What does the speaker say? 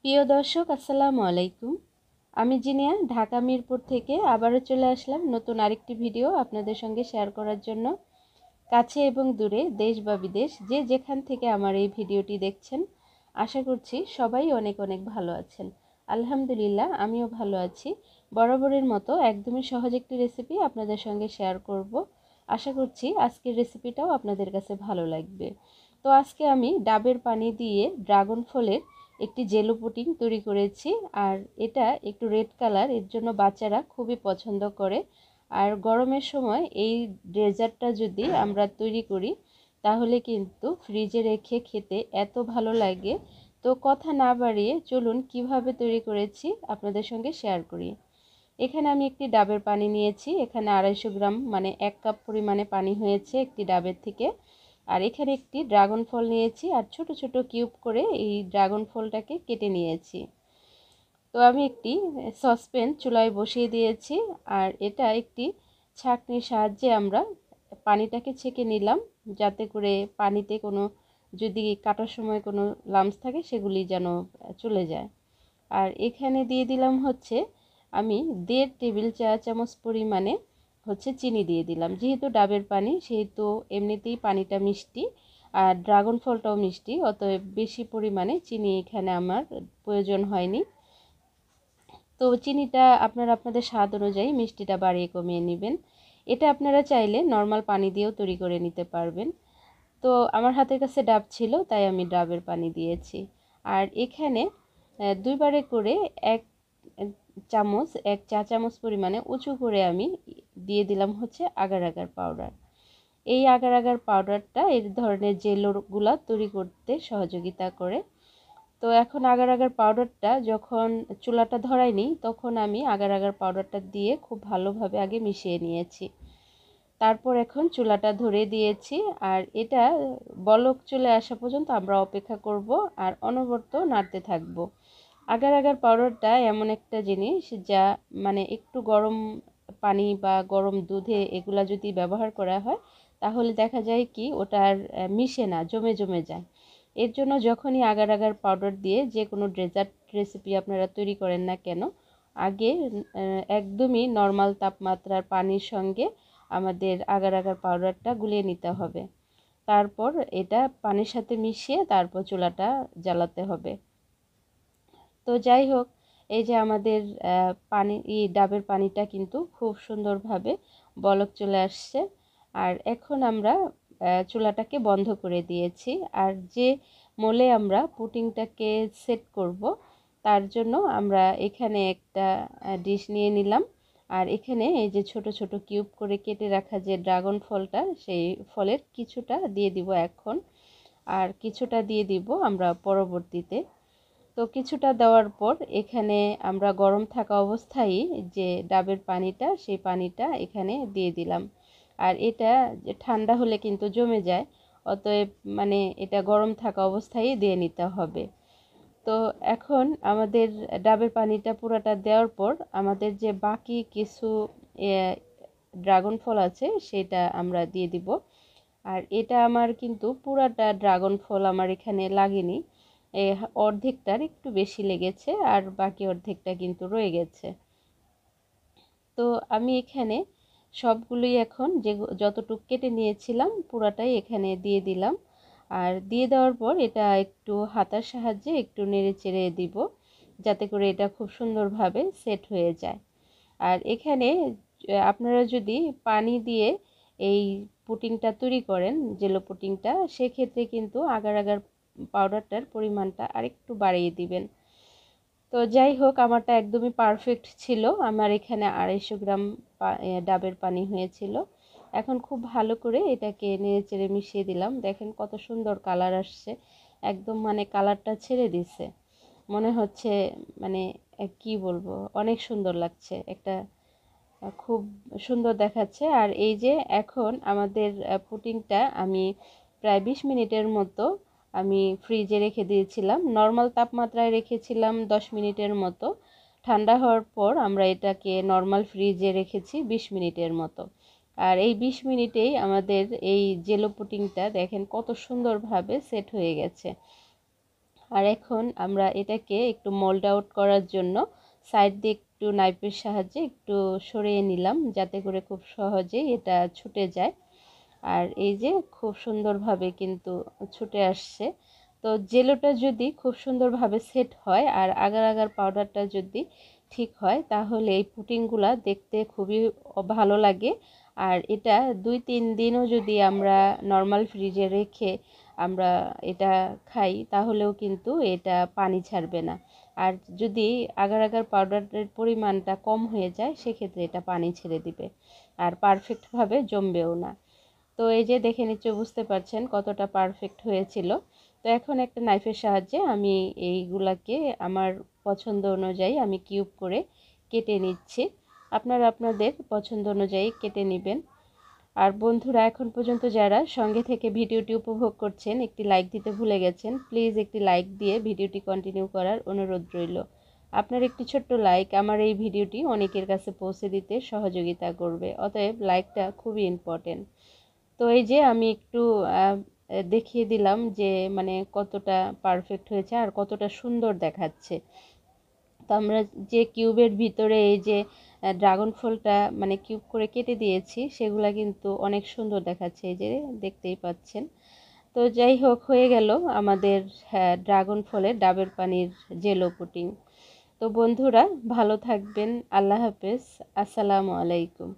প্রিয় দর্শক, আসসালামু আলাইকুম। আমি জিনিয়া ঢাকা মিরপুর থেকে আবারও চলে আসলাম নতুন আরেকটি ভিডিও আপনাদের সঙ্গে শেয়ার করার জন্য। কাছে এবং দূরে, দেশ বা বিদেশ, যে যেখান থেকে আমার এই ভিডিওটি দেখছেন, আশা করছি সবাই অনেক অনেক ভালো আছেন। আলহামদুলিল্লাহ, আমিও ভালো আছি। বরাবরের মতো একদমই সহজ একটি রেসিপি আপনাদের সঙ্গে শেয়ার করব। আশা করছি আজকের রেসিপিটাও আপনাদের কাছে ভালো লাগবে। তো আজকে আমি ডাবের পানি দিয়ে ড্রাগন ফলের একটি জেলো পুডিং তৈরি করেছি। আর এটা একটু রেড কালার, এর জন্য বাচ্চারা খুবই পছন্দ করে। আর গরমের সময় এই ডেজার্টটা যদি আমরা তৈরি করি তাহলে কিন্তু ফ্রিজে রেখে খেতে এত ভালো লাগে। তো কথা না বাড়িয়ে চলুন কিভাবে তৈরি করেছি আপনাদের সঙ্গে শেয়ার করি। এখানে আমি একটি ডাবের পানি নিয়েছি। এখানে 250 গ্রাম মানে 1 কাপ পরিমাণে পানি হয়েছে একটি ডাবের থেকে। আর এখানে একটি ড্রাগন ফল নিয়েছি আর ছোট ছোট কিউব করে এই ড্রাগন ফলটাকে কেটে নিয়েছি। তো আমি একটি সসপ্যান চুলায় বসিয়ে দিয়েছি আর এটা একটি ছাঁকনির সাহায্যে আমরা পানিটাকে ছেঁকে নিলাম, যাতে করে পানিতে কোনো যদি কাটার সময় কোনো লাম্পস থাকে সেগুলি যেন চলে যায়। আর এখানে দিয়ে দিলাম হচ্ছে আমি 1.5 টেবিল চা চামচ পরিমাণে চিনি দিয়ে দিলাম। যেহেতু ডাবের পানি সেহেতু এমনিতেই পানিটা মিষ্টি আর ড্রাগন ফলটাও মিষ্টি, অতএব বেশি পরিমাণে চিনি এখানে আমার প্রয়োজন হয়নি। তো চিনিটা আপনারা আপনাদের স্বাদ অনুযায়ী মিষ্টিটা বাড়িয়ে কমিয়ে নেবেন। এটা আপনারা চাইলে নর্মাল পানি দিয়েও তৈরি করে নিতে পারবেন। তো আমার হাতের কাছে ডাব ছিল তাই আমি ডাবের পানি দিয়েছি। আর এখানে দুইবারে করে এক চা চামচ পরিমাণে উঁচু করে আমি দিয়ে দিলাম আগার আগার পাউডার। এই আগার আগার পাউডারটা এই ধরনের জেলগুলা তৈরি করতে সহযোগিতা করে। তো এখন আগার আগার পাউডারটা যখন চুলাটা ধরাইনি তখন আমি আগার আগার পাউডারটা দিয়ে খুব ভালোভাবে আগে মিশিয়ে নিয়েছি। তারপর এখন চুলাটা ধরে দিয়েছি আর এটা বলক চলে আসা পর্যন্ত আমরা অপেক্ষা করব আর অনবরত নাড়তে থাকব। আগার আগার পাউডারটা এমন একটা জিনিস যা মানে একটু গরম পানি বা গরম দুধে এগুলা যদি ব্যবহার করা হয় তাহলে দেখা যায় কি ওটা আর মিশে না, জমে জমে যায়। এর জন্য যখনই আগার আগার পাউডার দিয়ে যে কোনো ডেজার্ট রেসিপি আপনারা তৈরি করেন না কেন, আগে একদমই নর্মাল তাপমাত্রার পানির সঙ্গে আমাদের আগার আগার পাউডারটা গুলিয়ে নিতে হবে। তারপর এটা পানির সাথে মিশিয়ে তারপর চুলাটা জ্বালাতে হবে। তো যাই হোক, এই যে আমাদের ডাবের পানিটা কিন্তু খুব সুন্দরভাবে বলক চলে আসছে। আর এখন আমরা চুলাটাকে বন্ধ করে দিয়েছি। আর যে মোলে আমরা পুডিংটাকে সেট করব তার জন্য আমরা এখানে একটা ডিশ নিয়ে নিলাম। আর এখানে এই যে ছোট ছোট কিউব করে কেটে রাখা যে ড্রাগন ফলটা, সেই ফলের কিছুটা দিয়ে দিব এখন, আর কিছুটা দিয়ে দিব আমরা পরবর্তীতে। তো কিছুটা দেওয়ার পর এখানে আমরা গরম থাকা অবস্থায় যে ডাবের পানিটা, সেই পানিটা এখানে দিয়ে দিলাম। আর এটা ঠান্ডা হলে কিন্তু জমে যায়, অতএব মানে এটা গরম থাকা অবস্থায় দিয়ে নিতে হবে। তো এখন আমাদের ডাবের পানিটা পুরাটা দেওয়ার পর আমাদের যে বাকি কিছু ড্রাগন ফল আছে সেটা আমরা দিয়ে দিব। আর এটা আমার কিন্তু পুরাটা ড্রাগন ফল আমার এখানে লাগেনি, অর্ধেকটার একটু বেশি লেগেছে আর বাকি অর্ধেকটা কিন্তু রয়ে গেছে। তো আমি এখানে সবগুলোই এখন যতটুক কেটে নিয়েছিলাম পুরাটাই এখানে দিয়ে দিলাম। আর দিয়ে দেওয়ার পর এটা একটু হাতার সাহায্যে একটু নেড়ে চেড়ে দিব, যাতে করে এটা খুব সুন্দরভাবে সেট হয়ে যায়। আর এখানে আপনারা যদি পানি দিয়ে এই পুডিংটা তৈরি করেন, জেলো পুডিংটা, সেক্ষেত্রে কিন্তু আগার আগার পাউডারটার পরিমাণটা আরেকটু বাড়িয়ে দিবেন। তো যাই হোক, আমারটা একদমই পারফেক্ট ছিল। আমার এখানে 250 গ্রাম ডাবের পানি হয়েছিল। এখন খুব ভালো করে এটাকে নেড়ে চেড়ে মিশিয়ে দিলাম। দেখেন কত সুন্দর কালার আসছে, একদম মানে কালারটা ছেড়ে দিছে, মনে হচ্ছে মানে কি বলবো, অনেক সুন্দর লাগছে, একটা খুব সুন্দর দেখাচ্ছে। আর এই যে এখন আমাদের পুডিংটা আমি প্রায় 20 মিনিটের মতো আমি ফ্রিজে রেখে দিয়েছিলাম। নর্মাল তাপমাত্রায় রেখেছিলাম 10 মিনিটের মতো। ঠান্ডা হওয়ার পর আমরা এটাকে নর্মাল ফ্রিজে রেখেছি 20 মিনিটের মতো। আর এই 20 মিনিটেই আমাদের এই জেলো পুডিংটা দেখেন কত সুন্দরভাবে সেট হয়ে গেছে। আর এখন আমরা এটাকে একটু মোল্ড আউট করার জন্য সাইড দিয়ে একটু নাইফের সাহায্যে একটু সরিয়ে নিলাম, যাতে করে খুব সহজেই এটা ছুটে যায়। আর এই যে খুব সুন্দরভাবে কিন্তু ছুটে আসছে। তো জেলোটা যদি খুব সুন্দরভাবে সেট হয় আর আগার আগার পাউডারটা যদি ঠিক হয়, তাহলে এই পুডিংগুলা দেখতে খুবই ভালো লাগে। আর এটা 2-3 দিনও যদি আমরা নর্মাল ফ্রিজে রেখে আমরা এটা খাই, তাহলেও কিন্তু এটা পানি ছাড়বে না। আর যদি আগার আগার পাউডারের পরিমাণটা কম হয়ে যায়, সেক্ষেত্রে এটা পানি ছেড়ে দিবে আর পারফেক্টভাবে জমবেও না। তো এই যে দেখে নিশ্চয় বুঝতে পারছেন কতটা পারফেক্ট হয়েছিল। তো এখন একটা নাইফের সাহায্যে আমি এইগুলাকে আমার পছন্দ অনুযায়ী আমি কিউব করে কেটে নিচ্ছি। আপনারা আপনাদের পছন্দ অনুযায়ী কেটে নেবেন। আর বন্ধুরা, এখন পর্যন্ত যারা সঙ্গে থেকে ভিডিওটি উপভোগ করছেন, একটি লাইক দিতে ভুলে গেছেন, প্লিজ একটি লাইক দিয়ে ভিডিওটি কন্টিনিউ করার অনুরোধ রইল। আপনার একটি ছোট্ট লাইক আমার এই ভিডিওটি অনেকের কাছে পৌঁছে দিতে সহযোগিতা করবে, অতএব লাইকটা খুবই ইম্পর্টেন্ট। তো এই যে আমি একটু দেখিয়ে দিলাম যে মানে কতটা পারফেক্ট হয়েছে আর কতটা সুন্দর দেখাচ্ছে। তো আমরা যে কিউবের ভিতরে এই যে ড্রাগন ফলটা মানে কিউব করে কেটে দিয়েছি, সেগুলা কিন্তু অনেক সুন্দর দেখাচ্ছে, এই যে দেখতেই পাচ্ছেন। তো যাই হোক, হয়ে গেল আমাদের ড্রাগন ফলের ডাবের পানির জেলো পুডিং। তো বন্ধুরা, ভালো থাকবেন। আল্লাহ হাফেজ। আসসালামু আলাইকুম।